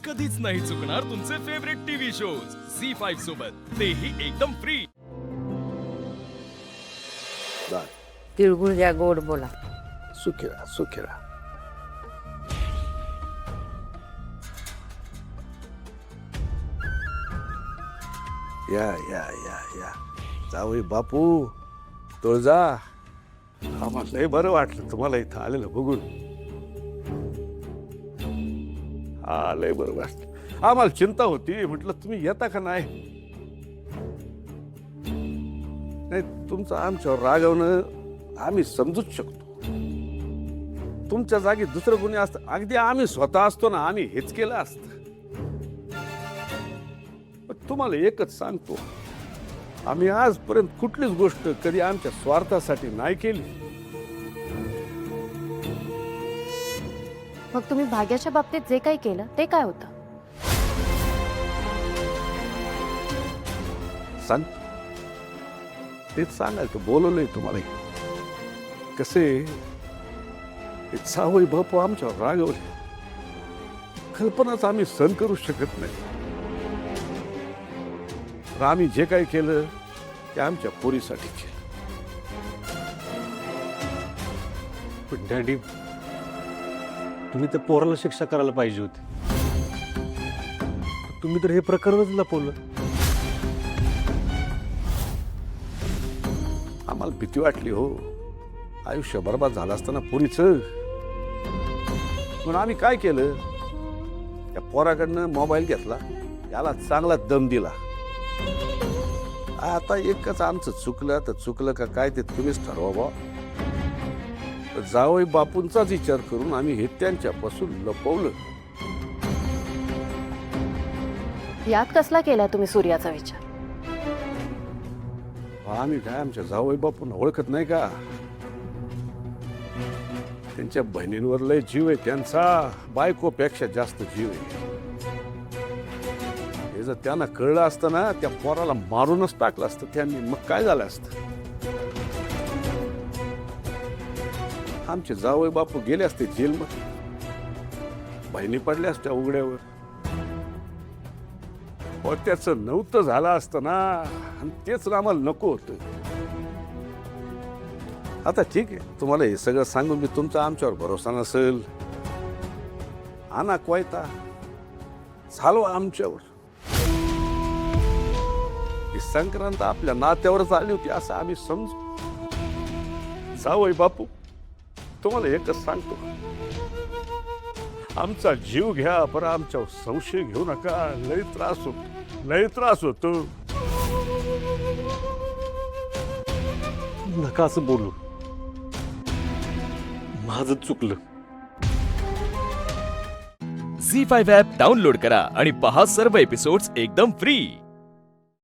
कधीच नाही चुकणार तुमचे फेवरेट टीव्ही शोज झी5 सोबत, तेही एकदम फ्री। तिळगुळ द्या, गोड बोला. सुखीरा सुखीरा. या या या या जावई बापू, तुळजा, आम्हाला लय बरं वाटलं तुम्हाला इथं आलेलं बघून. हा, लय बरं वाटलं. आम्हाला चिंता होती, म्हटलं तुम्ही येता का नाही. नाही, तुमचं आमच्यावर रागवणं आम्ही समजूच शकतो. तुमच्या जागी दुसरं कोणी असतं, अगदी आम्ही स्वतः असतो ना, आम्ही हेच केलं असतं. पण तुम्हाला एकच सांगतो, आम्ही आजपर्यंत कुठलीच गोष्ट कधी आमच्या स्वार्थासाठी नाही केली. मग तुम्ही भाग्याच्या बाबतीत जे काही केलं ते काय होतं? सांग, तेच सांगायचं बोलवलंय तुम्हाला. कसे सावई बापू आमच्यावर रागवले, कल्पनाच आम्ही सहन करू शकत नाही. पण आम्ही जे काही केलं ते आमच्या पोरीसाठी केलं. पण डॅडी, तुम्ही त्या पोराला शिक्षा करायला पाहिजे होती. तुम्ही तर हे प्रकरणच लपवलं. आम्हाला भीती वाटली हो, आयुष्य बर्बाद झालं असताना पोरीचं. म्हणून आम्ही काय केलं, त्या पोराकडनं मोबाईल घेतला, याला चांगला दम दिला. आता एकच आमचं चुकलं तर चुकलं का काय ते तुम्हीच ठरवा बा. जावई बापूंचाच विचार करून आम्ही हे त्यांच्यापासून लपवलं. यात कसला केला तुम्ही सूर्याचा विचार? आम्ही काय आमच्या जावई बापूंना ओळखत नाही का. त्यांच्या बहिणींवर लय जीव आहे त्यांचा, बायकोपेक्षा जास्त जीव आहे. हे जर त्यांना कळलं असतं ना, त्या पोराला मारूनच टाकलं असतं त्यांनी, मग काय झालं असतं. आमचे जावई बापू गेले असते जेलमध्ये, बहिणी पडल्या असत्या उघड्यावर. त्याचं नव्हतं झालं असतं ना, आणि तेच आम्हाला नको होतं. आता ठीक आहे, तुम्हाला हे सगळं सांगून मी तुमचा आमच्यावर भरोसा नसेल, आणा कोयता, चालवा आमच्यावर. ही संक्रांत आपल्या नात्यावरच आली होती असं आम्ही समजू. जावई बापू, तुम्हाला एकच सांगतो, आमचा जीव घ्या, पण आमच्यावर संशय घेऊ नका. लय त्रास होतो, लय त्रास होतो. नका असं बोलू, माझं चुकलं. झी5 ॲप डाउनलोड करा आणि पहा सर्व एपिसोड्स एकदम फ्री।